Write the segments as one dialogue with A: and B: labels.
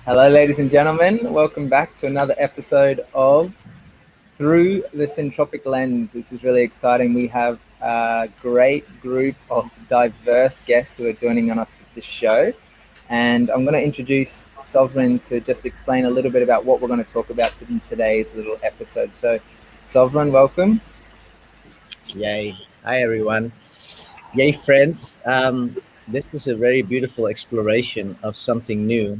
A: Hello, ladies and gentlemen. Welcome back to another episode of Through the Syntropic Lens. This is really exciting. We have a great group of diverse guests who are joining on us at this show. And I'm going to introduce Sovereign to just explain a little bit about what we're going to talk about in today's little episode. So, Sovereign, welcome.
B: Yay. Hi, everyone. Yay, friends. This is a very beautiful exploration of something new.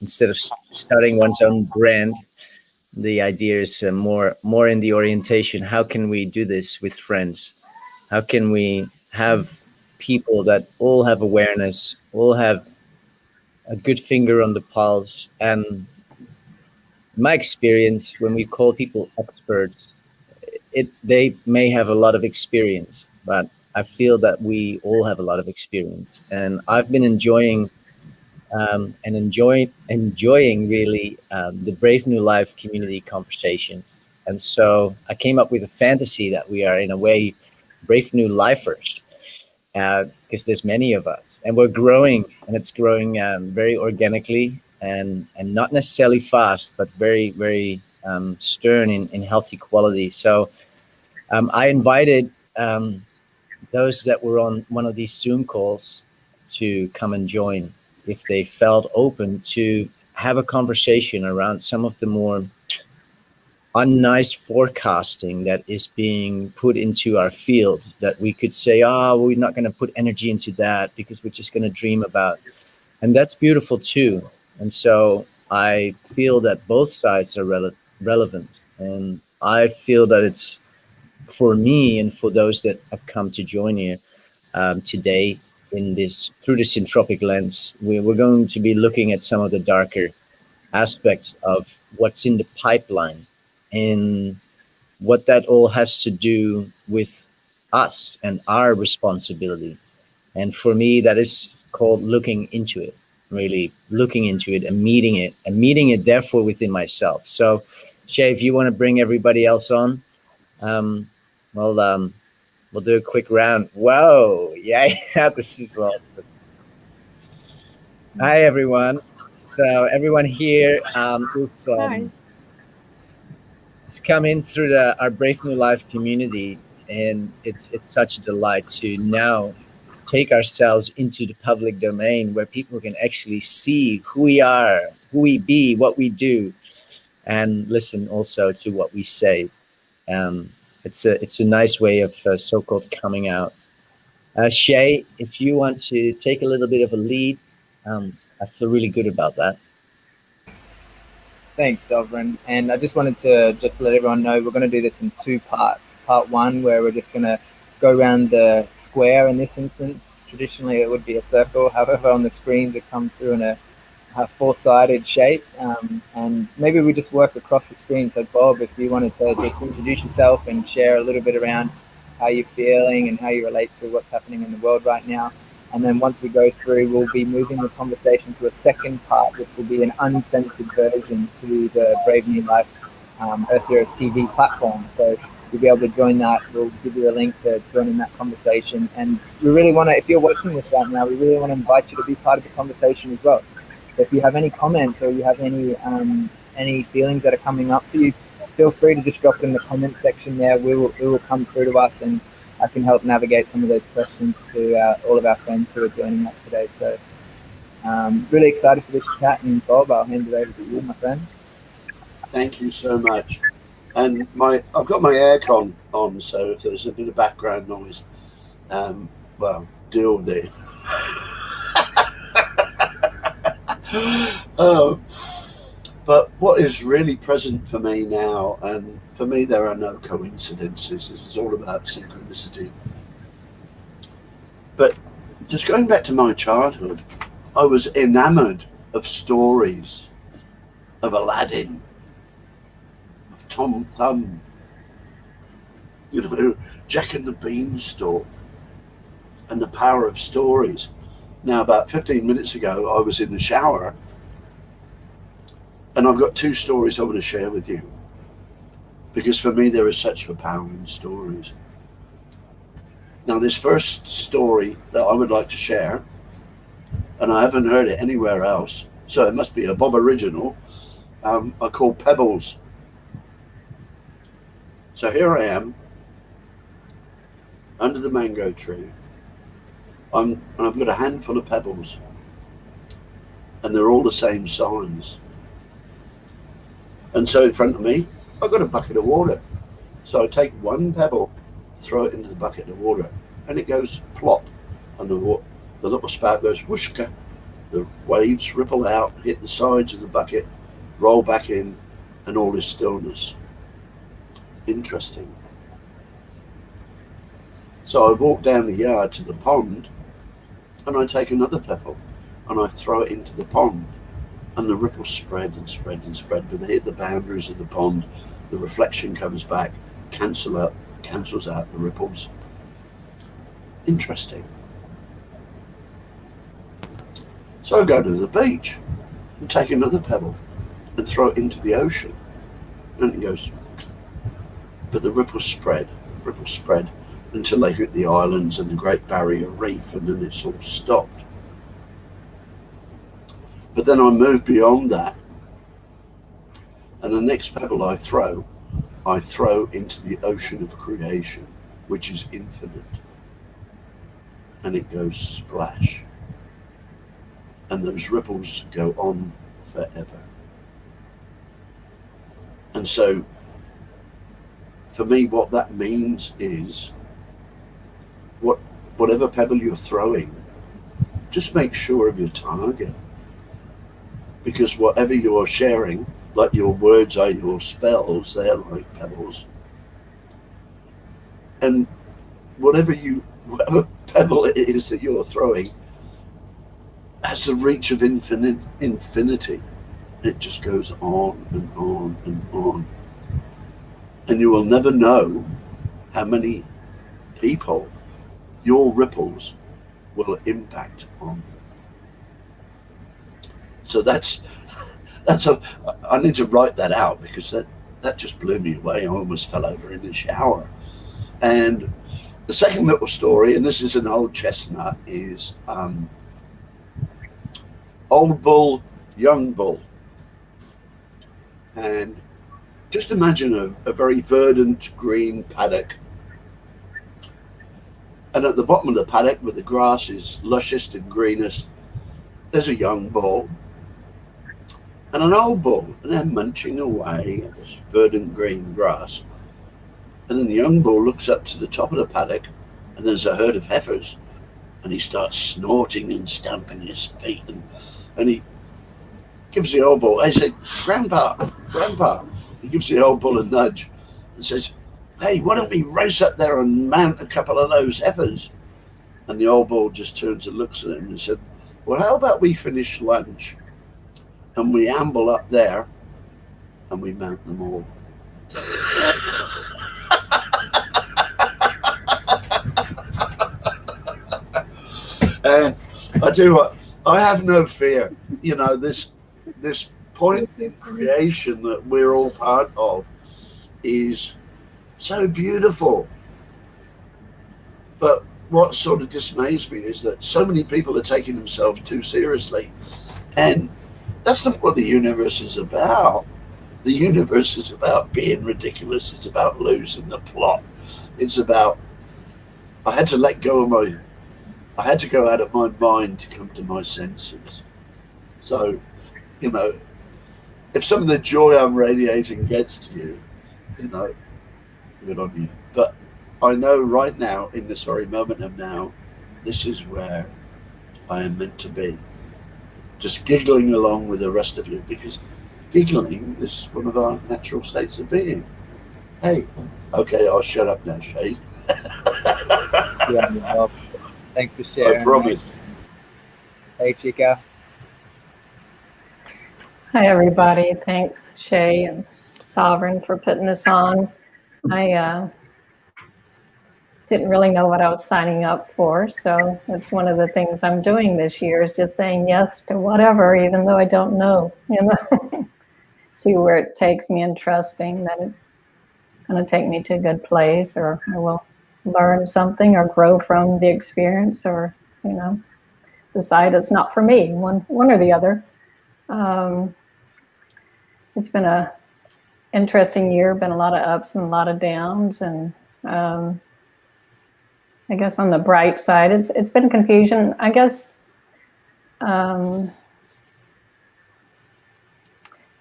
B: Instead of starting one's own brand, the idea is more in the orientation. How can we do this with friends? How can we have people that all have awareness, all have a good finger on the pulse? And in my experience, when we call people experts, they may have a lot of experience, but I feel that we all have a lot of experience, and I've been enjoying really the Brave New Life community conversations. And so I came up with a fantasy that we are in a way brave new lifers, because there's many of us, and we're growing, and it's growing very organically and not necessarily fast, but very stern in healthy quality. So I invited those that were on one of these Zoom calls to come and join if they felt open to have a conversation around some of the more unnice forecasting that is being put into our field, that we could say, oh, we're not going to put energy into that because we're just going to dream about. And that's beautiful too. And so I feel that both sides are relevant. And I feel that it's for me and for those that have come to join here today in this through the Syntropic Lens, we're going to be looking at some of the darker aspects of what's in the pipeline and what that all has to do with us and our responsibility. And for me, that is called looking into it, really looking into it and meeting it therefore within myself. So Shay, if you want to bring everybody else on, um, we'll do a quick round. Whoa, yeah, this is awesome. Hi, everyone. So everyone here
C: Hi.
B: is coming through our Brave New Life community, and it's such a delight to now take ourselves into the public domain where people can actually see who we are, who we be, what we do, and listen also to what we say. Um, it's a nice way of so-called coming out. Shay, if you want to take a little bit of a lead, I feel really good about that.
A: Thanks, Sovereign. And I just wanted to just let everyone know we're going to do this in two parts. Part one, where we're just going to go around the square in this instance. Traditionally, it would be a circle. However, on the screens, it comes through in a four-sided shape. And maybe we just work across the screen. So, Bob, if you wanted to just introduce yourself and share a little bit around how you're feeling and how you relate to what's happening in the world right now. And then once we go through, we'll be moving the conversation to a second part, which will be an uncensored version to the Brave New Life EHTV platform. So you'll be able to join that. We'll give you a link to join in that conversation. And we really want to, if you're watching this right now, we really want to invite you to be part of the conversation as well. So if you have any comments or you have any feelings that are coming up for you, feel free to just drop it in the comment section there. It will come through to us, and I can help navigate some of those questions to all of our friends who are joining us today. So really excited for this chat, and Bob, I'll hand it over to you, my friend.
D: Thank you so much. And I've got my aircon on, so if there's a bit of background noise, well, deal with it. But what is really present for me now, and for me there are no coincidences, this is all about synchronicity. But just going back to my childhood, I was enamored of stories of Aladdin, of Tom Thumb, Jack and the Beanstalk, and the power of stories. Now, about 15 minutes ago, I was in the shower, and I've got two stories I want to share with you, because for me there is such a power in stories. Now, this first story that I would like to share, and I haven't heard it anywhere else, so it must be a Bob original, are called pebbles. So here I am under the mango tree. I've got a handful of pebbles, and they're all the same size. And so in front of me, I've got a bucket of water. So I take one pebble, throw it into the bucket of water, and it goes plop, and the little spout goes whooshka. The waves ripple out, hit the sides of the bucket, roll back in, and all is stillness. Interesting. So I walk down the yard to the pond, and I take another pebble, and I throw it into the pond, and the ripples spread and spread and spread, but they hit the boundaries of the pond. The reflection comes back, cancels out the ripples. Interesting. So I go to the beach and take another pebble and throw it into the ocean, and it goes, but the ripples spread until they hit the islands and the Great Barrier Reef, and then it's all stopped. But then I move beyond that, and the next pebble I throw into the ocean of creation, which is infinite, and it goes splash, and those ripples go on forever. And so for me, what that means is whatever pebble you're throwing, just make sure of your target, because whatever you're sharing, like your words are your spells, they're like pebbles, and whatever pebble it is that you're throwing has the reach of infinity. It just goes on and on and on, and you will never know how many people your ripples will impact on. So I need to write that out, because that just blew me away. I almost fell over in the shower. And the second little story, and this is an old chestnut, is old bull, young bull. And just imagine a very verdant green paddock. And at the bottom of the paddock, where the grass is lushest and greenest, there's a young bull and an old bull, and they're munching away at this verdant green grass. And then the young bull looks up to the top of the paddock, and there's a herd of heifers, and he starts snorting and stamping his feet, and he gives the old bull, he said, Grandpa, he gives the old bull a nudge and says, hey, why don't we race up there and mount a couple of those heifers? And the old bull just turns and looks at him and said, well, how about we finish lunch and we amble up there and we mount them all? And I tell you what, I have no fear. You know, this point in creation that we're all part of is so beautiful. But what sort of dismays me is that so many people are taking themselves too seriously. And that's not what the universe is about. The universe is about being ridiculous. It's about losing the plot. It's about, I had to let go of I had to go out of my mind to come to my senses. So, you know, if some of the joy I'm radiating gets to you, you know, good on you. But I know right now, in this very moment of now, this is where I am meant to be. Just giggling along with the rest of you, because giggling is one of our natural states of being. Hey, okay, I'll shut up now, Shay.
A: Yeah, well, thanks for sharing.
D: I promise.
A: Hey, Chica.
C: Hi, everybody. Thanks, Shay and Sovereign, for putting this on. I didn't really know what I was signing up for, so it's one of the things I'm doing this year, is just saying yes to whatever, even though I don't know, you know. See where it takes me, and trusting that it's going to take me to a good place, or I will learn something or grow from the experience, or, you know, decide it's not for me, one or the other. It's been a interesting year, been a lot of ups and a lot of downs, and I guess on the bright side, it's been confusion. I guess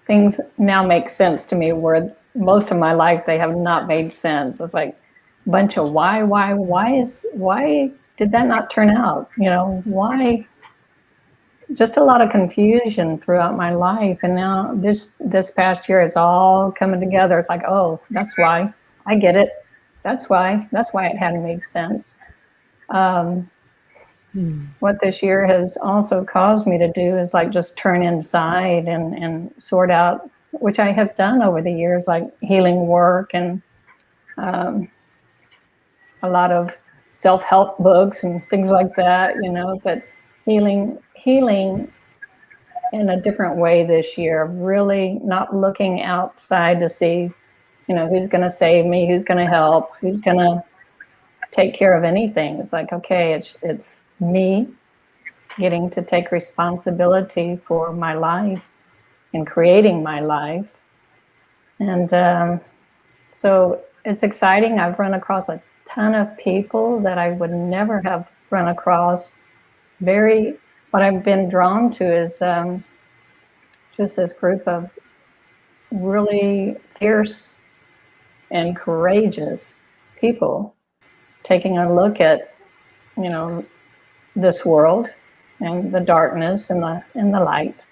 C: things now make sense to me where most of my life they have not made sense. It's like a bunch of why did that not turn out? You know, why? Just a lot of confusion throughout my life, and now this past year it's all coming together. It's like, oh, that's why. I get it. That's why it hadn't made sense. What this year has also caused me to do is like just turn inside and sort out, which I have done over the years, like healing work and a lot of self-help books and things like that, you know, but healing in a different way this year, really not looking outside to see, you know, who's going to save me, who's going to help, who's going to take care of anything. It's like, okay, it's me getting to take responsibility for my life and creating my life. And so it's exciting. I've run across a ton of people that I would never have run across. What I've been drawn to is just this group of really fierce and courageous people taking a look at, you know, this world and the darkness and the light.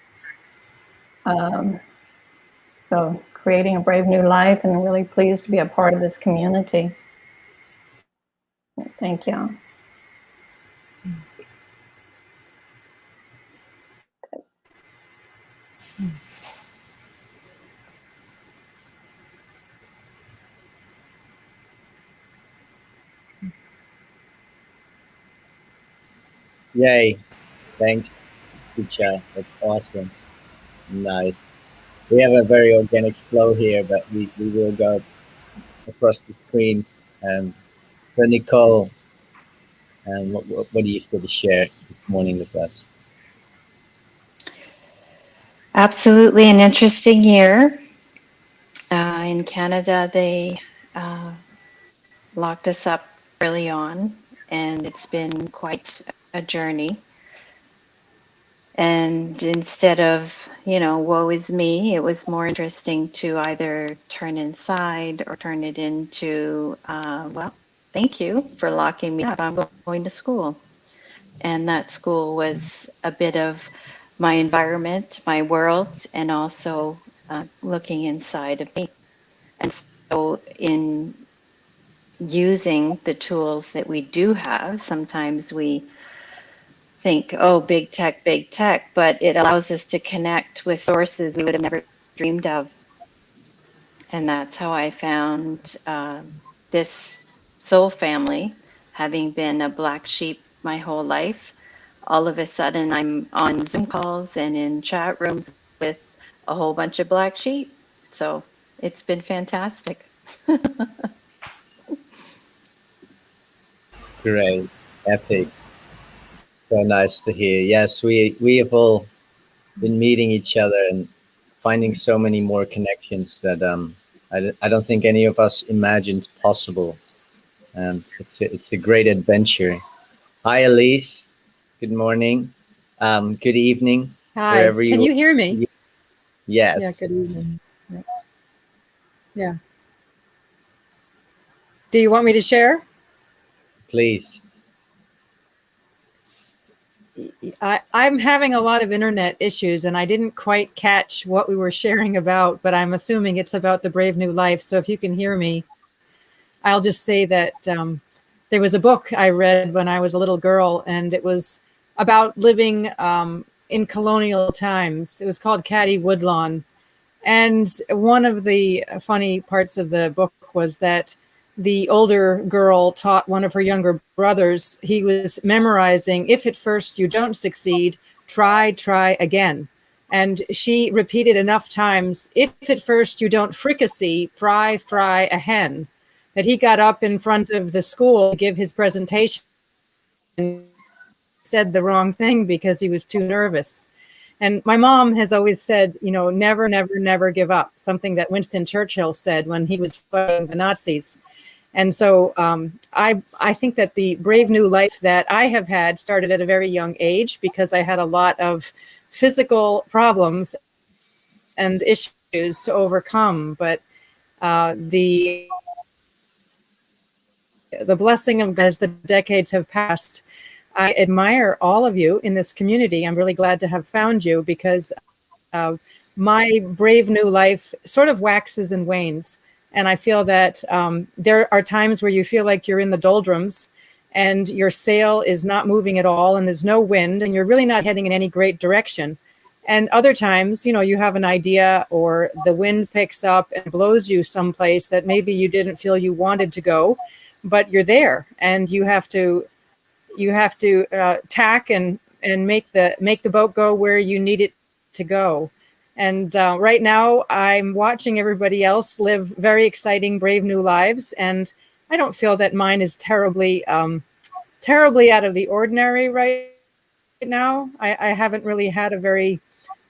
C: So creating a brave new life, and really pleased to be a part of this community. Thank you.
B: Yay. Thanks, Kicha. That's awesome. Nice. We have a very organic flow here, but we will go across the screen. For Nicole, and what do you have to share this morning with us?
E: Absolutely an interesting year. In Canada, they locked us up early on, and it's been quite a journey. And instead of, you know, woe is me, it was more interesting to either turn inside or turn it into, well, thank you for locking me up. I'm going to school. And that school was a bit of my environment, my world, and also looking inside of me. And so in using the tools that we do have, sometimes we think, oh, big tech, but it allows us to connect with sources we would have never dreamed of. And that's how I found this soul family, having been a black sheep my whole life. All of a sudden, I'm on Zoom calls and in chat rooms with a whole bunch of black sheep. So it's been fantastic.
B: Great. Epic. So nice to hear. Yes, we have all been meeting each other and finding so many more connections that I don't think any of us imagined possible. It's a great adventure. Hi, Elise. Good morning. Good evening.
F: Hi.
B: Wherever
F: Can you hear me?
B: Yes.
F: Yeah, good evening. Yeah. Do you want me to share?
B: Please.
F: I'm having a lot of internet issues, and I didn't quite catch what we were sharing about, but I'm assuming it's about the Brave New Life. So if you can hear me, I'll just say that there was a book I read when I was a little girl, and it was about living in colonial times. It was called Caddy Woodlawn. And one of the funny parts of the book was that the older girl taught one of her younger brothers. He was memorizing, if at first you don't succeed, try again. And she repeated enough times, if at first you don't fricassee, fry a hen, that he got up in front of the school to give his presentation and said the wrong thing because he was too nervous. And my mom has always said, you know, never, never, never give up, something that Winston Churchill said when he was fighting the Nazis. And so I think that the brave new life that I have had started at a very young age because I had a lot of physical problems and issues to overcome. But the blessing of, as the decades have passed, I admire all of you in this community. I'm really glad to have found you because my brave new life sort of waxes and wanes. And I feel that there are times where you feel like you're in the doldrums and your sail is not moving at all and there's no wind and you're really not heading in any great direction. And other times, you know, you have an idea or the wind picks up and blows you someplace that maybe you didn't feel you wanted to go, but you're there and you have to tack and make the boat go where you need it to go. And right now I'm watching everybody else live very exciting, brave new lives. And I don't feel that mine is terribly out of the ordinary right now. I haven't really had a very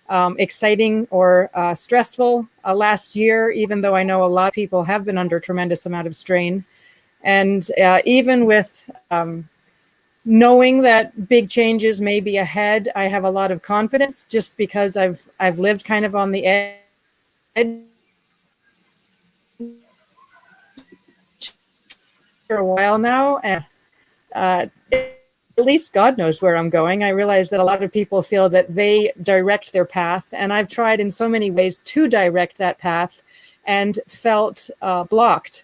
F: exciting or stressful last year, even though I know a lot of people have been under a tremendous amount of strain. And even with knowing that big changes may be ahead, I have a lot of confidence just because I've lived kind of on the edge for a while now, and at least God knows where I'm going. I realize that a lot of people feel that they direct their path, and I've tried in so many ways to direct that path and felt blocked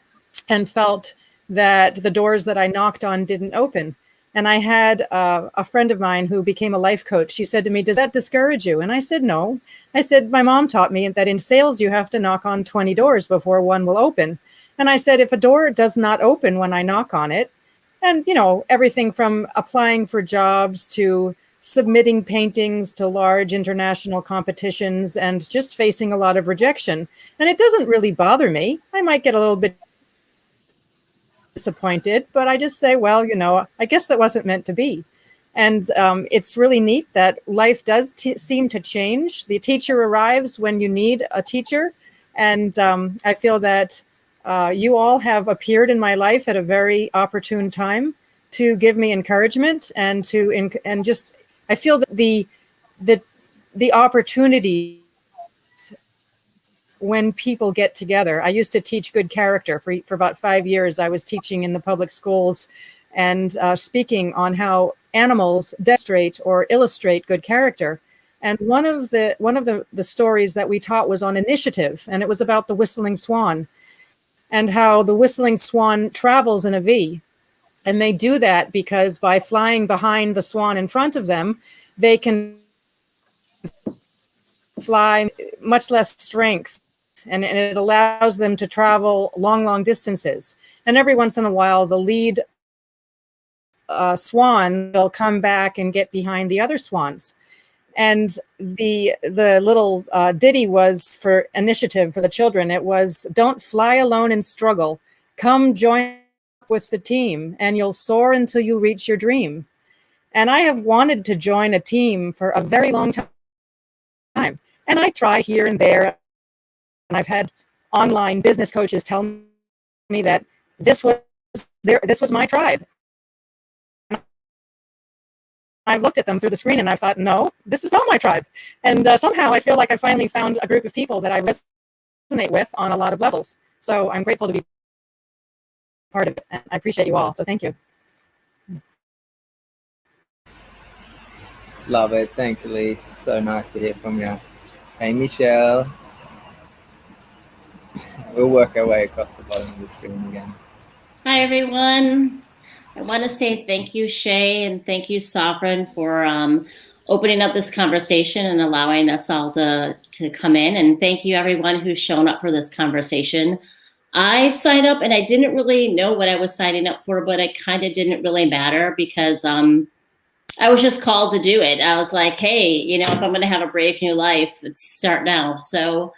F: and felt that the doors that I knocked on didn't open. And I had a friend of mine who became a life coach. She said to me, "Does that discourage you?" And I said, "No." I said, "My mom taught me that in sales, you have to knock on 20 doors before one will open." And I said, if a door does not open when I knock on it, and, you know, everything from applying for jobs to submitting paintings to large international competitions and just facing a lot of rejection. And it doesn't really bother me. I might get a little bit disappointed, but I just say, well, you know, I guess that wasn't meant to be. And it's really neat that life does seem to change. The teacher arrives when you need a teacher. And I feel that you all have appeared in my life at a very opportune time to give me encouragement and just, I feel that the opportunity when people get together. I used to teach good character for about 5 years. I was teaching in the public schools and speaking on how animals demonstrate or illustrate good character. And one of the stories that we taught was on initiative, and it was about the whistling swan and how the whistling swan travels in a V. And they do that because by flying behind the swan in front of them, they can fly much less strength. And it allows them to travel long distances. And every once in a while, the lead swan will come back and get behind the other swans. And the little ditty was for initiative for the children. It was, "Don't fly alone and struggle. Come join with the team, and you'll soar until you reach your dream." And I have wanted to join a team for a very long time. And I try here and there. And I've had online business coaches tell me that this was my tribe. I've looked at them through the screen and I've thought, no, this is not my tribe. And somehow I feel like I finally found a group of people that I resonate with on a lot of levels. So I'm grateful to be part of it. And I appreciate you all. So thank you.
A: Love it. Thanks, Elise. So nice to hear from you. Hey, Michelle. We'll work our way across the bottom of the screen again.
G: Hi, everyone. I want to say thank you, Shay, and thank you, Sovereign, for opening up this conversation and allowing us all to come in. And thank you, everyone who's shown up for this conversation. I signed up and I didn't really know what I was signing up for, but it kind of didn't really matter because I was just called to do it. I was like, hey, you know, if I'm going to have a brave new life, let's start now. So,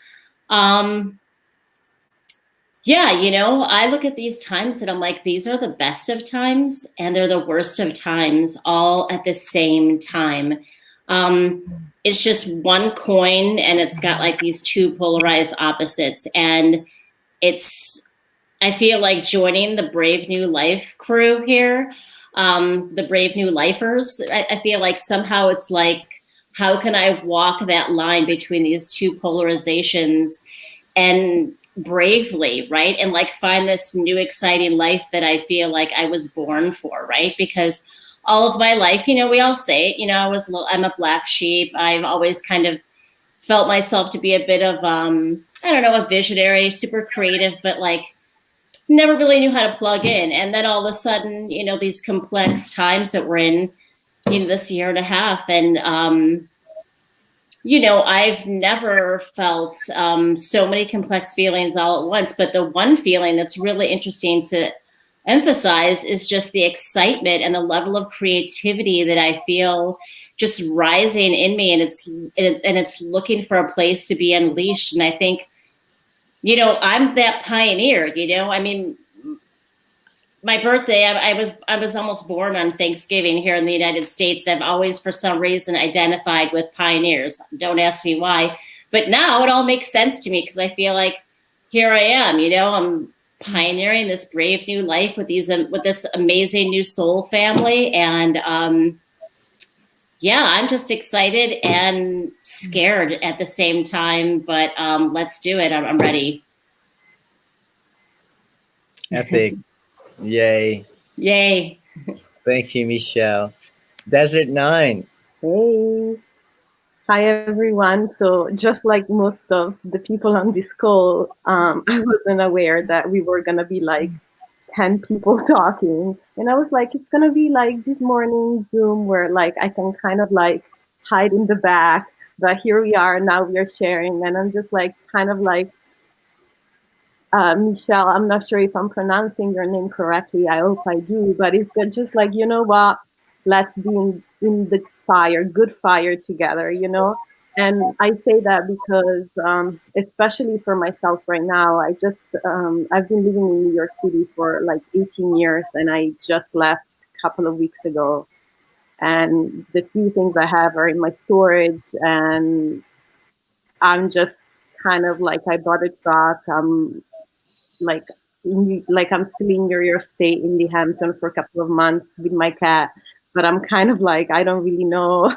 G: yeah, you know, I look at these times and I'm like, these are the best of times and they're the worst of times all at the same time. It's just one coin, and it's got like these two polarized opposites. And I feel like joining the Brave New Life crew here, the Brave New Lifers. I feel like somehow it's like, how can I walk that line between these two polarizations and bravely, right? And like find this new exciting life that I feel like I was born for, right? Because all of my life, you know, we all say it, you know, I'm a black sheep. I've always kind of felt myself to be a bit of, I don't know, a visionary, super creative, but like never really knew how to plug in. And then all of a sudden, you know, these complex times that we're in, you know, this year and a half. And, you know, I've never felt so many complex feelings all at once. But the one feeling that's really interesting to emphasize is just the excitement and the level of creativity that I feel just rising in me. And it's looking for a place to be unleashed. And I think, you know, I'm that pioneer, you know, I mean, my birthday, I was almost born on Thanksgiving here in the United States. I've always, for some reason, identified with pioneers. Don't ask me why, but now it all makes sense to me because I feel like here I am. You know, I'm pioneering this brave new life with this amazing new soul family, and yeah, I'm just excited and scared at the same time. But let's do it. I'm ready.
B: Epic. Yay.
G: Yay.
B: Thank you, Michelle. Desert 9.
H: Hey. Hi, everyone. So just like most of the people on this call, I wasn't aware that we were going to be like 10 people talking. And I was like, it's going to be like this morning Zoom where like I can kind of like hide in the back. But here we are. Now we are sharing. And I'm just like kind of like, Michelle, I'm not sure if I'm pronouncing your name correctly. I hope I do. But it's just like, you know what? Let's be in the fire, good fire together, you know? And I say that because, especially for myself right now, I've been living in New York City for like 18 years, and I just left a couple of weeks ago. And the few things I have are in my storage, and I'm just kind of like, I bought a truck. Like I'm still in New York State in the Hampton for a couple of months with my cat, but I'm kind of like, I don't really know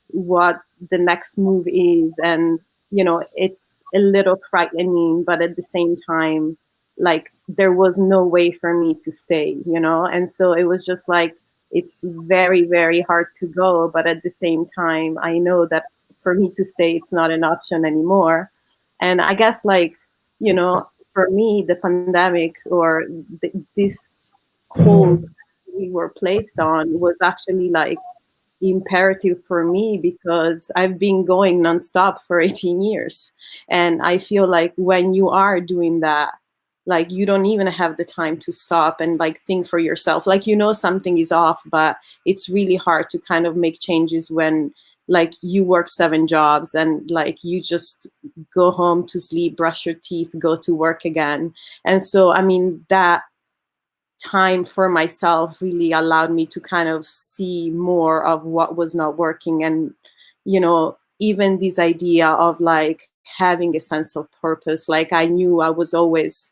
H: what the next move is. And, you know, it's a little frightening, but at the same time, like there was no way for me to stay, you know? And so it was just like, it's very, very hard to go. But at the same time, I know that for me to stay, it's not an option anymore. And I guess like, you know, for me, the pandemic or this hold we were placed on was actually like imperative for me because I've been going nonstop for 18 years. And I feel like when you are doing that, like you don't even have the time to stop and like think for yourself. Like, you know, something is off, but it's really hard to kind of make changes when like you work 7 jobs and like you just go home to sleep, brush your teeth, go to work again. And so, I mean, that time for myself really allowed me to kind of see more of what was not working. And, you know, even this idea of like having a sense of purpose, like I knew I was always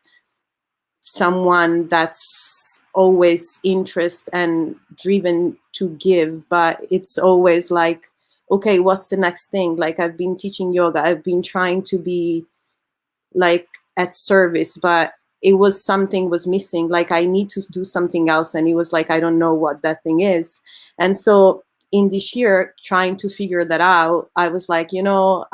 H: someone that's always interested and driven to give, but it's always like, okay, what's the next thing? Like I've been teaching yoga, I've been trying to be like at service, but it was something was missing. Like I need to do something else. And it was like, I don't know what that thing is. And so in this year, trying to figure that out, I was like, you know,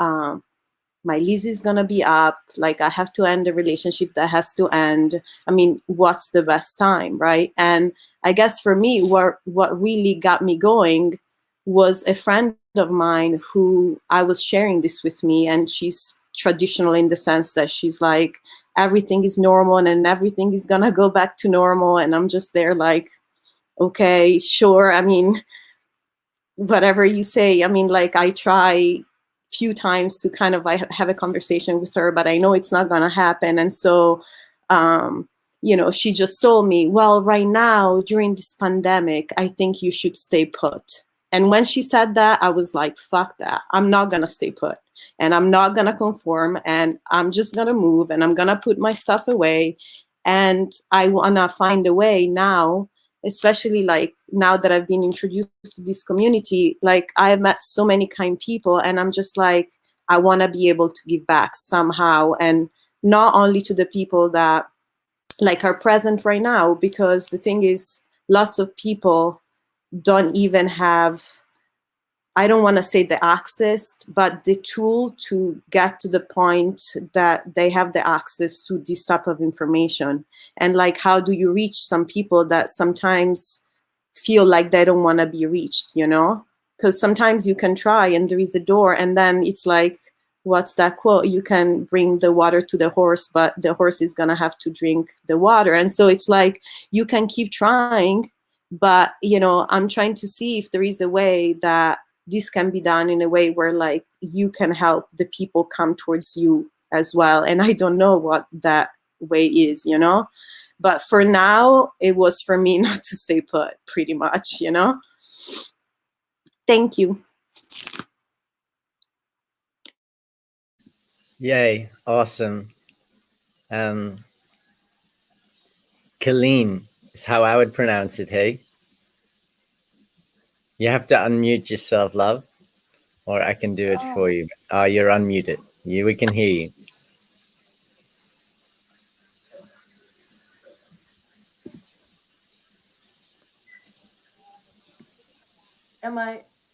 H: my lease is going to be up. Like I have to end the relationship that has to end. I mean, what's the best time, right? And I guess for me, what really got me going was a friend of mine who I was sharing this with me, and she's traditional in the sense that she's like, everything is normal and everything is gonna go back to normal. And I'm just there like, okay, sure. I mean, whatever you say. I mean, like I try few times to kind of have a conversation with her, but I know it's not gonna happen. And so, you know, she just told me, well, right now during this pandemic, I think you should stay put. And when she said that, I was like, fuck that. I'm not going to stay put, and I'm not going to conform, and I'm just going to move, and I'm going to put my stuff away. And I want to find a way now, especially like now that I've been introduced to this community, like I have met so many kind people, and I'm just like, I want to be able to give back somehow, and not only to the people that like are present right now, because the thing is, lots of people don't even have, I don't want to say the access, but the tool to get to the point that they have the access to this type of information. And like, how do you reach some people that sometimes feel like they don't want to be reached, you know? Because sometimes you can try and there is a door, and then it's like, what's that quote? You can bring the water to the horse, but the horse is going to have to drink the water. And so it's like, you can keep trying, but, you know, I'm trying to see if there is a way that this can be done in a way where like you can help the people come towards you as well. And I don't know what that way is, you know? But for now, it was for me not to stay put, pretty much, you know? Thank you.
B: Yay, awesome. Colleen is how I would pronounce it, hey? You have to unmute yourself, love, or I can do it for you. Oh, you're unmuted. We can hear you.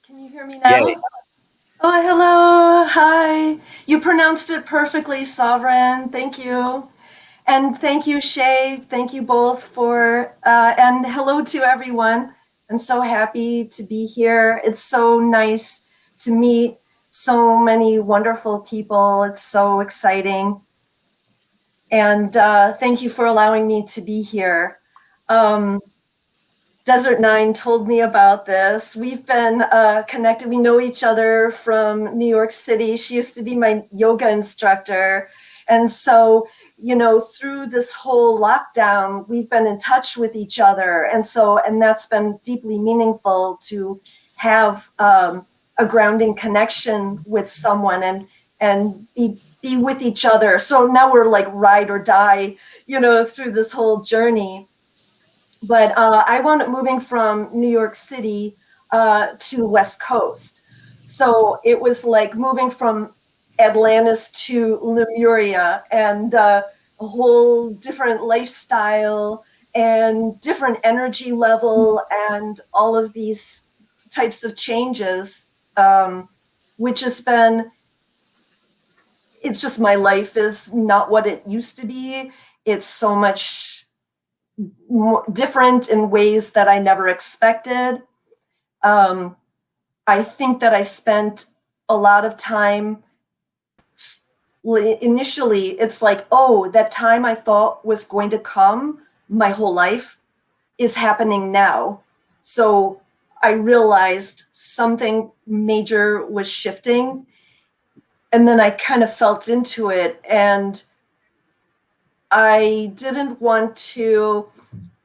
I: Can you hear me now?
B: Yeah.
I: Oh, hello, hi. You pronounced it perfectly, Sovereign, thank you. And thank you, Shay, thank you both for, and hello to everyone. I'm so happy to be here. It's so nice to meet so many wonderful people. It's so exciting. And thank you for allowing me to be here. Desert Nine told me about this. We've been connected. We know each other from New York City. She used to be my yoga instructor. And so, you know, through this whole lockdown, we've been in touch with each other. And that's been deeply meaningful to have a grounding connection with someone and be with each other. So now we're like ride or die, you know, through this whole journey. But I wound up moving from New York City to West Coast. So it was like moving from Atlantis to Lemuria, and a whole different lifestyle and different energy level and all of these types of changes, which has been, it's just, my life is not what it used to be. It's so much different in ways that I never expected. I think that I spent a lot of time, initially, it's like, oh, that time I thought was going to come my whole life is happening now. So I realized something major was shifting. And then I kind of felt into it, and I didn't want to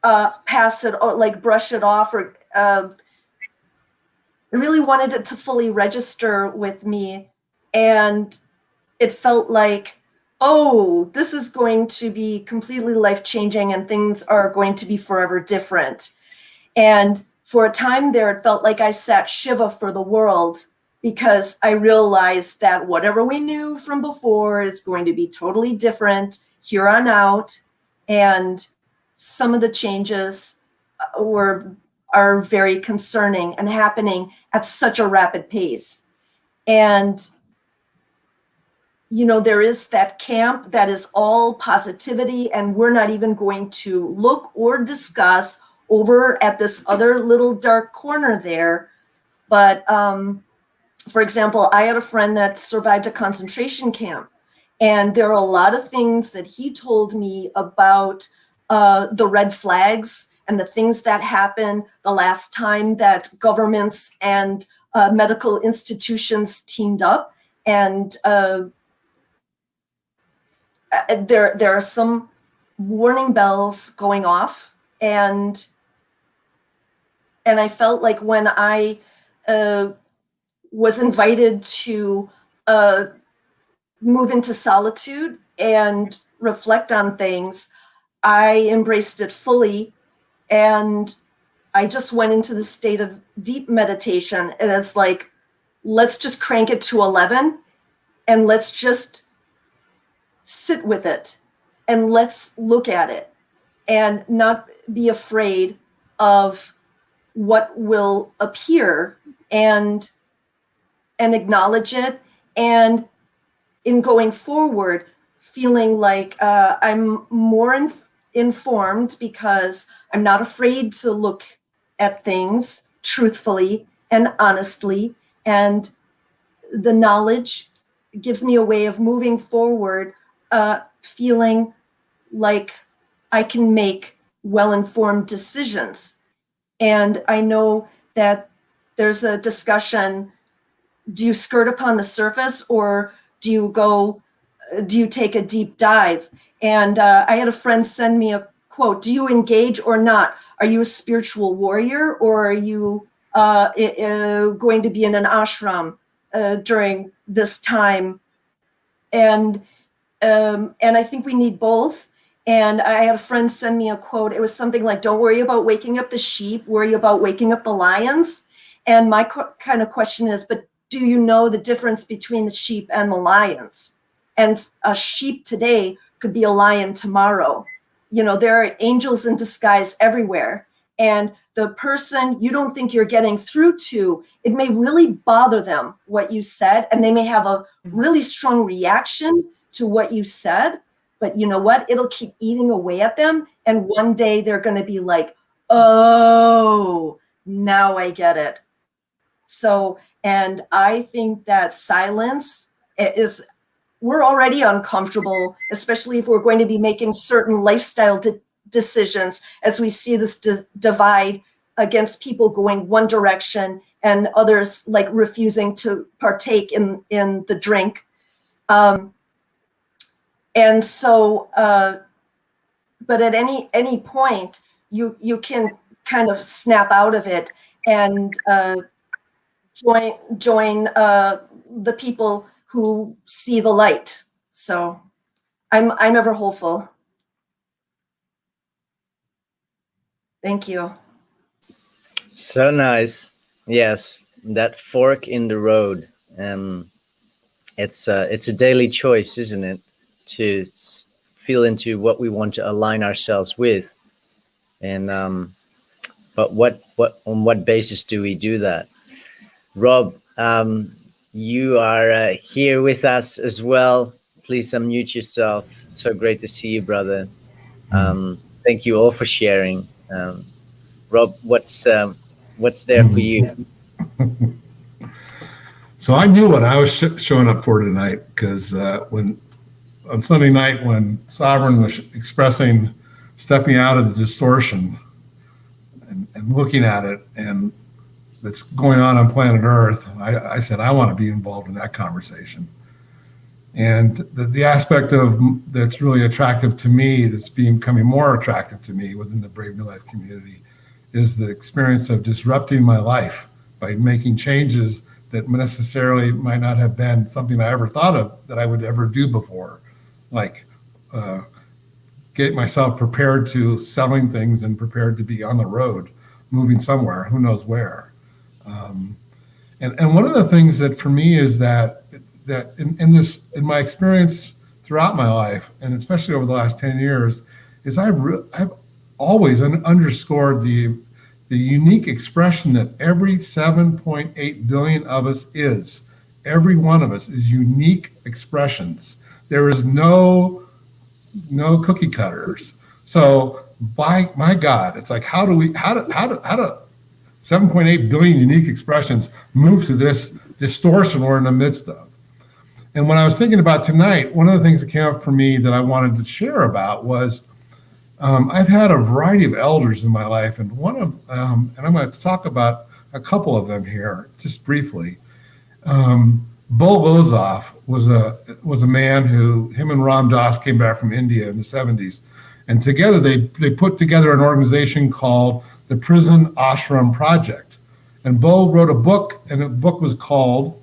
I: pass it or like brush it off, or I really wanted it to fully register with me. And it felt like, oh, this is going to be completely life-changing and things are going to be forever different. And for a time there, it felt like I sat Shiva for the world, because I realized that whatever we knew from before is going to be totally different here on out. And some of the changes are very concerning and happening at such a rapid pace. And, you know, there is that camp that is all positivity, and we're not even going to look or discuss over at this other little dark corner there. But for example, I had a friend that survived a concentration camp, and there are a lot of things that he told me about the red flags and the things that happened the last time that governments and medical institutions teamed up. And there are some warning bells going off. And I felt like when I was invited to move into solitude and reflect on things, I embraced it fully. And I just went into the state of deep meditation. And it's like, let's just crank it to 11 and let's just sit with it and let's look at it and not be afraid of what will appear, and acknowledge it. And in going forward, feeling like I'm more informed because I'm not afraid to look at things truthfully and honestly. And the knowledge gives me a way of moving forward, feeling like I can make well-informed decisions. And I know that there's a discussion, do you skirt upon the surface or do you take a deep dive? And I had a friend send me a quote, do you engage or not? Are you a spiritual warrior, or are you going to be in an ashram during this time? And I think we need both. And I had a friend send me a quote. It was something like, don't worry about waking up the sheep, worry about waking up the lions. And my kind of question is, but do you know the difference between the sheep and the lions? And a sheep today could be a lion tomorrow. You know, there are angels in disguise everywhere. And the person you don't think you're getting through to, it may really bother them what you said, and they may have a really strong reaction to what you said. But you know what? It'll keep eating away at them. And one day they're going to be like, oh, now I get it. So, and I think that silence is, we're already uncomfortable, especially if we're going to be making certain lifestyle decisions, as we see this divide against people going one direction and others like refusing to partake in the drink. And so, but at any point, you can kind of snap out of it and join the people who see the light. So I'm ever hopeful. Thank you.
B: So nice. Yes, that fork in the road. It's a daily choice, isn't it? To feel into what we want to align ourselves with, and but what on what basis do we do that? Rob, you are here with us as well. Please unmute yourself. So great to see you, brother. Thank you all for sharing. Rob, what's there for you?
J: So I knew what I was showing up for tonight, because when on Sunday night, when Sovereign was expressing stepping out of the distortion and looking at it and that's going on planet Earth, I said, I want to be involved in that conversation. And the aspect of that's really attractive to me, that's becoming more attractive to me within the Brave New Life community, is the experience of disrupting my life by making changes that necessarily might not have been something I ever thought of that I would ever do before. Like get myself prepared to selling things and prepared to be on the road, moving somewhere, who knows where. And one of the things that for me is that in my experience throughout my life, and especially over the last 10 years, is I've always underscored the unique expression that every 7.8 billion of us is. Every one of us is unique expressions. There is no cookie cutters. So by my God, it's like, how do 7.8 billion unique expressions move through this distortion we're in the midst of? And when I was thinking about tonight, one of the things that came up for me that I wanted to share about was I've had a variety of elders in my life, and one of and I'm going to talk about a couple of them here just briefly. Bo Lozoff was a man who, him and Ram Dass came back from India in the 70s, and together they put together an organization called the Prison Ashram Project. And Bo wrote a book, and the book is called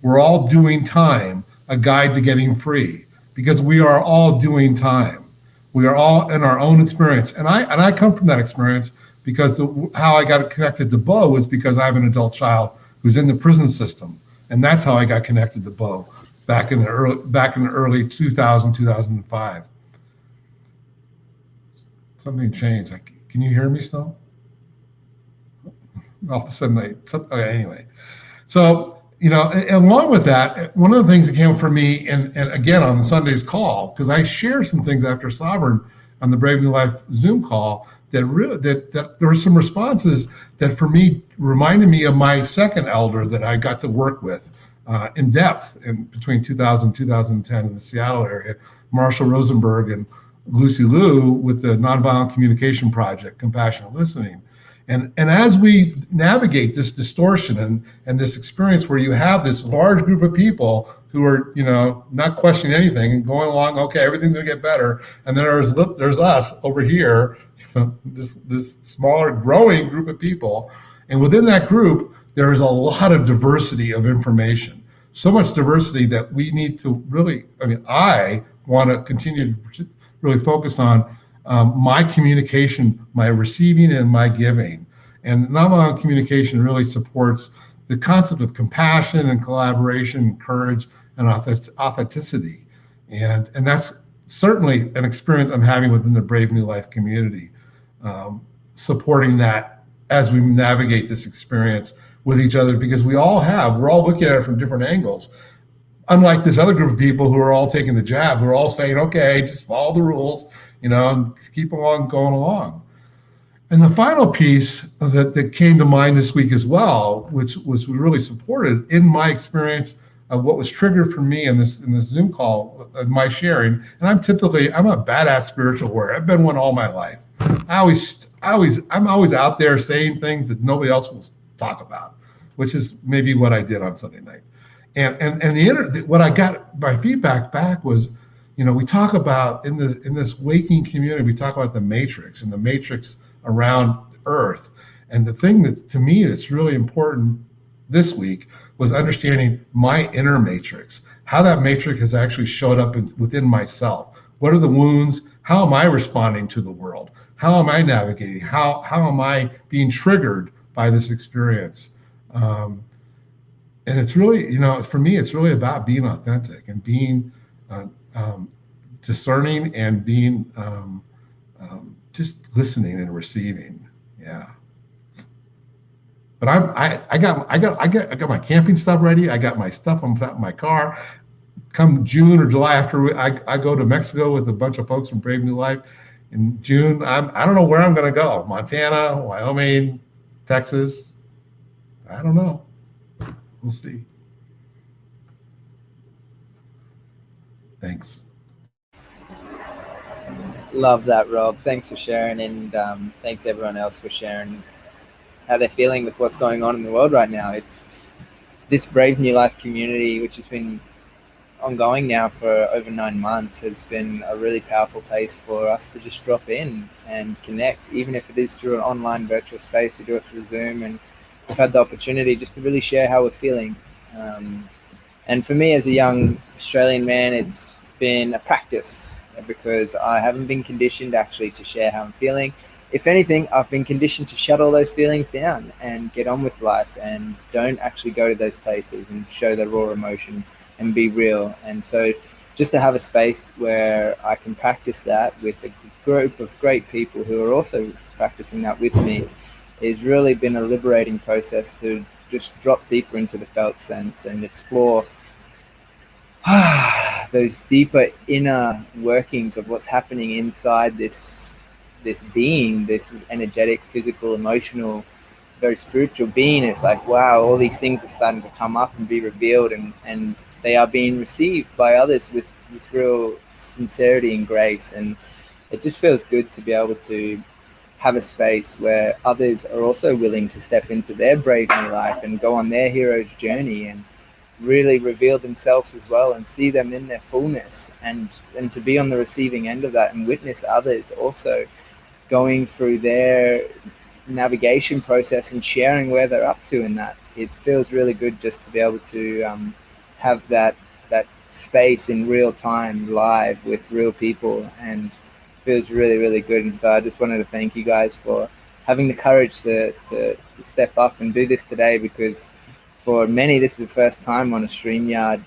J: We're All Doing Time, A Guide to Getting Free, because we are all doing time. We are all in our own experience. And I come from that experience because how I got connected to Bo was because I have an adult child who's in the prison system. And that's how I got connected to Bo back in the early 2005. Something changed. Can you hear me still? All of a sudden, okay, anyway. So, along with that, one of the things that came up for me, and again on Sunday's call, because I shared some things after Sovereign on the Brave New Life Zoom call, that there were some responses that for me reminded me of my second elder that I got to work with in depth in between 2000 and 2010 in the Seattle area, Marshall Rosenberg and Lucy Liu with the Nonviolent Communication Project, Compassionate Listening. And as we navigate this distortion and this experience where you have this large group of people who are, not questioning anything and going along, okay, everything's gonna get better. And then there's us over here, this smaller growing group of people. And within that group, there is a lot of diversity of information. So much diversity that we need to really, I want to continue to really focus on my communication, my receiving and my giving. And nonviolent communication really supports the concept of compassion and collaboration and courage and authenticity. And that's certainly an experience I'm having within the Brave New Life community, supporting that as we navigate this experience with each other, because we're all looking at it from different angles. Unlike this other group of people who are all taking the jab, who are all saying, okay, just follow the rules, and keep going along. And the final piece that came to mind this week as well, which was really supported in my experience of what was triggered for me in this Zoom call, my sharing. And I'm a badass spiritual warrior. I've been one all my life. I'm always out there saying things that nobody else will talk about, which is maybe what I did on Sunday night. And what I got, my feedback back was, we talk about in this waking community, we talk about the matrix and the matrix around Earth. And the thing that to me that's really important this week was understanding my inner matrix, how that matrix has actually showed up within myself. What are the wounds? How am I responding to the world? How am I navigating? How am I being triggered by this experience? And it's really, for me, it's really about being authentic and being discerning and being just listening and receiving. Yeah. But I got my camping stuff ready. I got my stuff on my car. Come June or July, after I go to Mexico with a bunch of folks from Brave New Life in June. I don't know where I'm going to go. Montana, Wyoming, Texas. I don't know. We'll see. Thanks.
A: Love that, Rob. Thanks for sharing, and thanks everyone else for sharing how they're feeling with what's going on in the world right now. It's this Brave New Life community, which has been ongoing now for over 9 months, has been a really powerful place for us to just drop in and connect, even if it is through an online virtual space. We do it through Zoom, and we've had the opportunity just to really share how we're feeling. And for me as a young Australian man, it's been a practice, because I haven't been conditioned actually to share how I'm feeling. If anything, I've been conditioned to shut all those feelings down and get on with life and don't actually go to those places and show the raw emotion and be real. And so just to have a space where I can practice that with a group of great people who are also practicing that with me has really been a liberating process to just drop deeper into the felt sense and explore those deeper inner workings of what's happening inside this being, this energetic, physical, emotional, very spiritual being. It's like, wow, all these things are starting to come up and be revealed, and they are being received by others with real sincerity and grace. And it just feels good to be able to have a space where others are also willing to step into their brave new life and go on their hero's journey and really reveal themselves as well and see them in their fullness, and to be on the receiving end of that and witness others also going through their navigation process and sharing where they're up to in that. It feels really good just to be able to have that space in real time, live with real people, and feels really, really good. And so I just wanted to thank you guys for having the courage to step up and do this today, because for many this is the first time on a StreamYard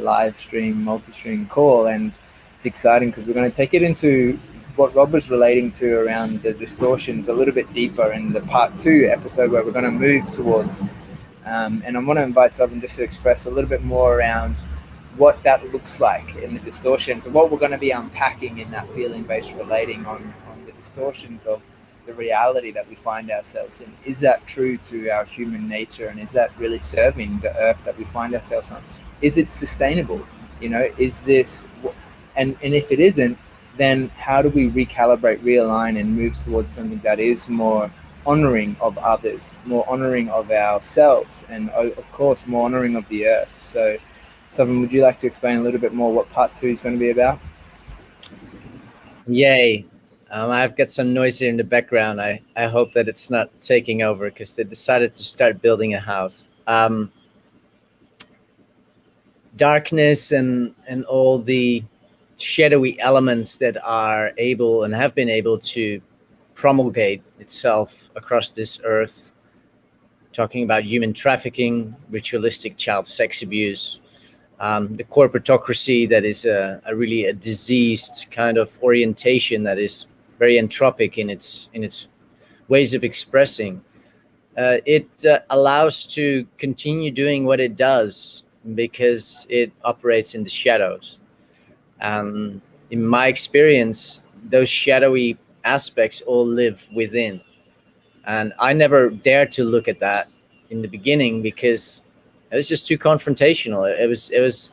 A: live stream, multi-stream call, and it's exciting because we're going to take it into what Rob was relating to around the distortions a little bit deeper in the part 2 episode, where we're going to move towards and I want to invite Southern just to express a little bit more around what that looks like in the distortions, and what we're going to be unpacking in that feeling-based relating on the distortions of the reality that we find ourselves in. Is that true to our human nature, and is that really serving the earth that we find ourselves on? Is it sustainable? You know, is this, and if it isn't, then how do we recalibrate, realign, and move towards something that is more honoring of others, more honoring of ourselves, and of course more honoring of the earth? So Southern, would you like to explain a little bit more what part 2 is going to be about?
B: Yay. I've got some noise here in the background. I hope that it's not taking over, because they decided to start building a house. Darkness and all the shadowy elements that are able and have been able to promulgate itself across this earth, talking about human trafficking, ritualistic child sex abuse, the corporatocracy that is really a diseased kind of orientation that is very entropic in its ways of expressing. It allows to continue doing what it does because it operates in the shadows. In my experience, those shadowy aspects all live within. And I never dared to look at that in the beginning because it was just too confrontational. It was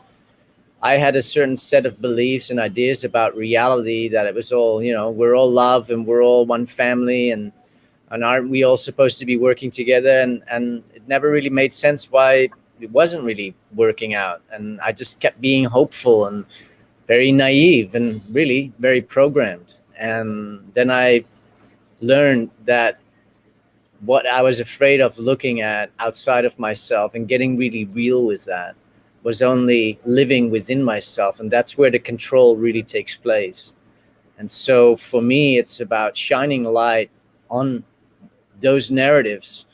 B: I had a certain set of beliefs and ideas about reality, that it was all, you know, we're all love and we're all one family, and aren't we all supposed to be working together? And it never really made sense why it wasn't really working out. And I just kept being hopeful and very naive and really very programmed. And then I learned that what I was afraid of looking at outside of myself and getting really real with that was only living within myself. And that's where the control really takes place. And so for me, it's about shining light on those narratives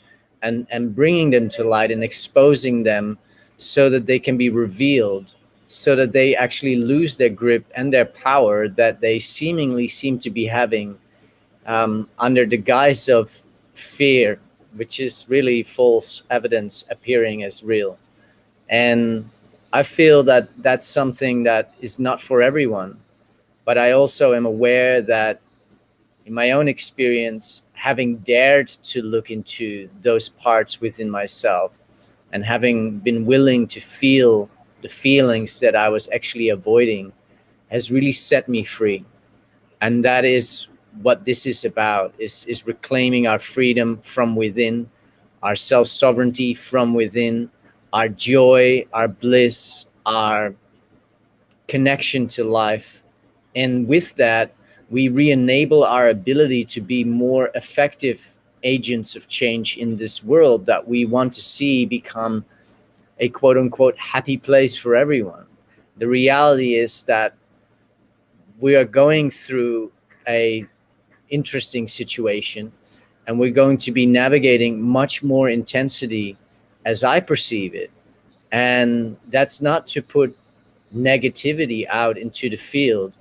B: and bringing them to light and exposing them so that they can be revealed, so that they actually lose their grip and their power that they seemingly seem to be having under the guise of fear, which is really false evidence appearing as real. And I feel that that's something that is not for everyone. But I also am aware that in my own experience, having dared to look into those parts within myself and having been willing to feel the feelings that I was actually avoiding has really set me free. And that is what this is about, is reclaiming our freedom from within, our self-sovereignty from within, our joy, our bliss, our connection to life. And with that, we re-enable our ability to be more effective agents of change in this world that we want to see become a quote unquote happy place for everyone. The reality is that we are going through a interesting situation, and we're going to be navigating much more intensity as I perceive it. And that's not to put negativity out into the field.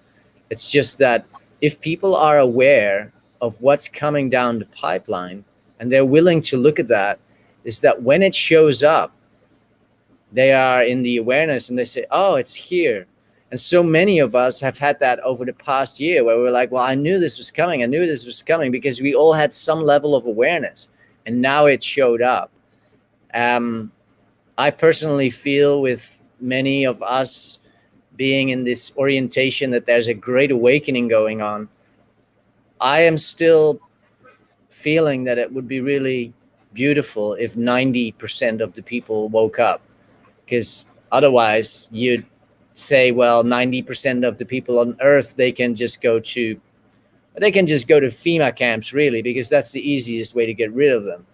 B: It's just that if people are aware of what's coming down the pipeline and they're willing to look at that, is that when it shows up, they are in the awareness and they say, oh, it's here. And so many of us have had that over the past year where we're like, well, I knew this was coming. I knew this was coming because we all had some level of awareness, and now it showed up. I personally feel with many of us being in this orientation that there's a great awakening going on. I am still feeling that it would be really beautiful if 90% of the people woke up, because otherwise you'd say, well, 90% of the people on earth, they can just go to They can just go to FEMA camps, really, because that's the easiest way to get rid of them.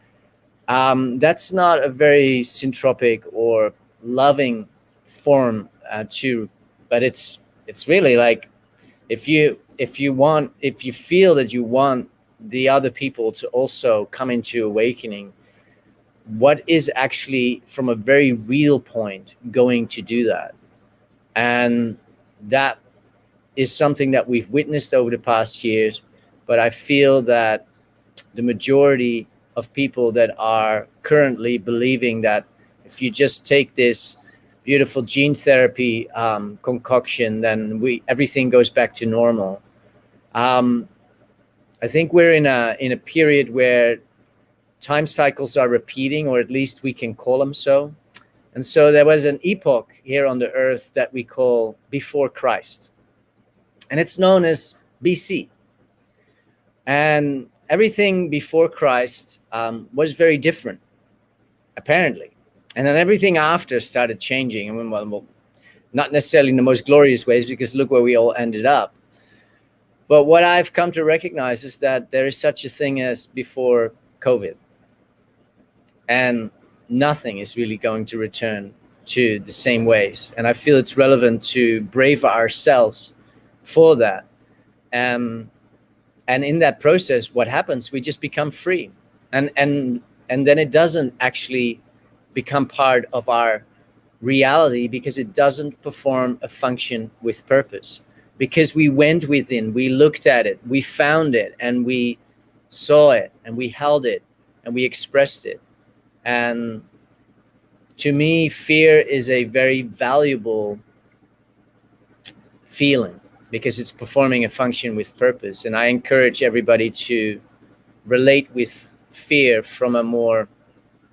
B: That's not a very syntropic or loving form but it's really like, if you feel that you want the other people to also come into awakening, what is actually from a very real point going to do that? And that is something that we've witnessed over the past years, but I feel that the majority of people that are currently believing that if you just take this beautiful gene therapy concoction, then everything goes back to normal. I think we're in a period where time cycles are repeating, or at least we can call them so. And so there was an epoch here on the earth that we call before Christ, and it's known as BC. And everything before Christ was very different, apparently. And then everything after started changing. And well, not necessarily in the most glorious ways, because look where we all ended up. But what I've come to recognize is that there is such a thing as before COVID. And nothing is really going to return to the same ways. And I feel it's relevant to brave ourselves for that. And in that process, what happens? We just become free. And then it doesn't actually become part of our reality, because it doesn't perform a function with purpose. Because we went within, we looked at it, we found it, and we saw it, and we held it, and we expressed it. And to me, fear is a very valuable feeling, because it's performing a function with purpose. And I encourage everybody to relate with fear from a more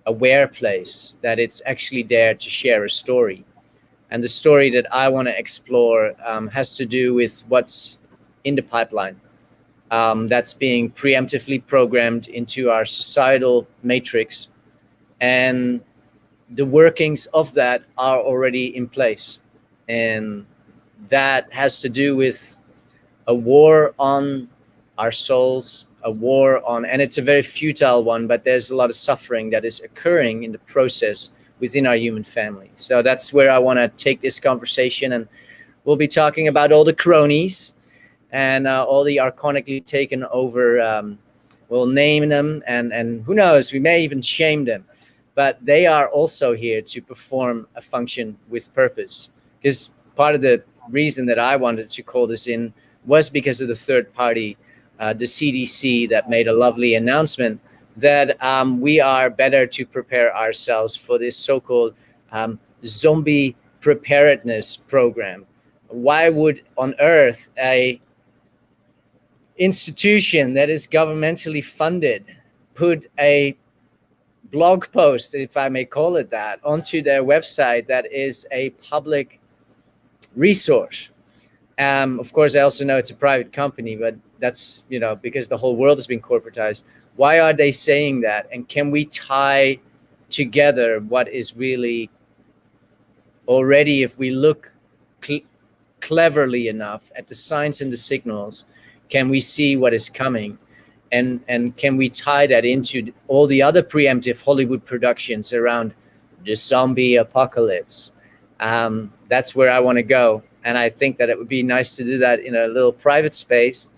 B: aware place, that it's actually there to share a story. And the story that I want to explore has to do with what's in the pipeline. That's being preemptively programmed into our societal matrix. And the workings of that are already in place. And that has to do with a war on our souls, a war on, and it's a very futile one, but there's a lot of suffering that is occurring in the process within our human family. So that's where I want to take this conversation, and we'll be talking about all the cronies and all the archonically taken over, we'll name them, and who knows, we may even shame them, but they are also here to perform a function with purpose. Because part of the reason that I wanted to call this in was because of the third party, the CDC, that made a lovely announcement that we are better to prepare ourselves for this so-called zombie preparedness program. Why would on earth a institution that is governmentally funded put a blog post, if I may call it that, onto their website that is a public resource? Of course, I also know it's a private company, but that's, because the whole world has been corporatized. Why are they saying that? And can we tie together what is really already, if we look cleverly enough at the signs and the signals, can we see what is coming? And can we tie that into all the other preemptive Hollywood productions around the zombie apocalypse? That's where I want to go. And I think that it would be nice to do that in a little private space,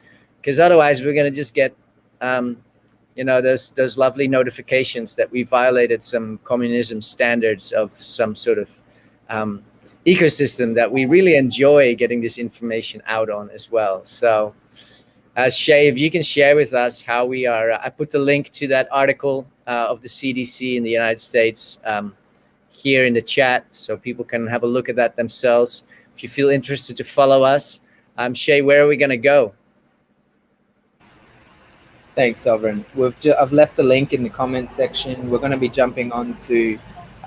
B: because otherwise we're going to just get, those lovely notifications that we violated some communism standards of some sort of ecosystem that we really enjoy getting this information out on as well. So, Shay, if you can share with us how we are, I put the link to that article of the CDC in the United States here in the chat, so people can have a look at that themselves. If you feel interested to follow us, Shay, where are we going to go?
A: Thanks, Sovereign. I've left the link in the comments section. We're going to be jumping on to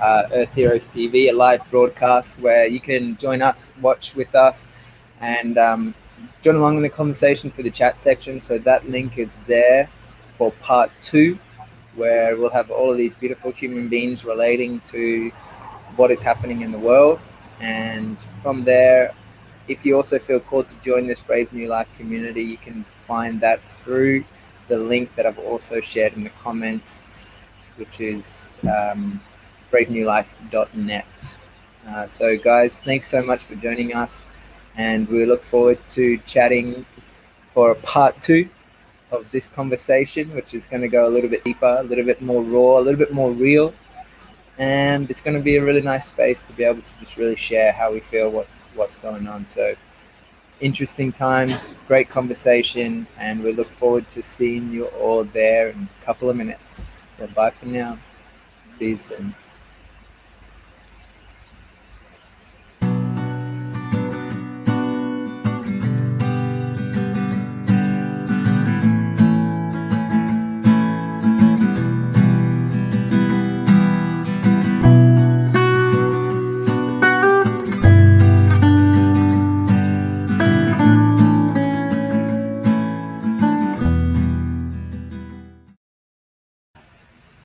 A: Earth Heroes TV, a live broadcast where you can join us, watch with us, and join along in the conversation for the chat section. So that link is there for part 2, where we'll have all of these beautiful human beings relating to what is happening in the world. And from there, if you also feel called to join this Brave New Life community, you can find that through the link that I've also shared in the comments, which is bravenewlife.net. So guys, thanks so much for joining us, and we look forward to chatting for a part 2 of this conversation, which is going to go a little bit deeper, a little bit more raw, a little bit more real, and it's going to be a really nice space to be able to just really share how we feel, what's going on. So interesting times, great conversation, and we look forward to seeing you all there in a couple of minutes. So bye for now. See you soon.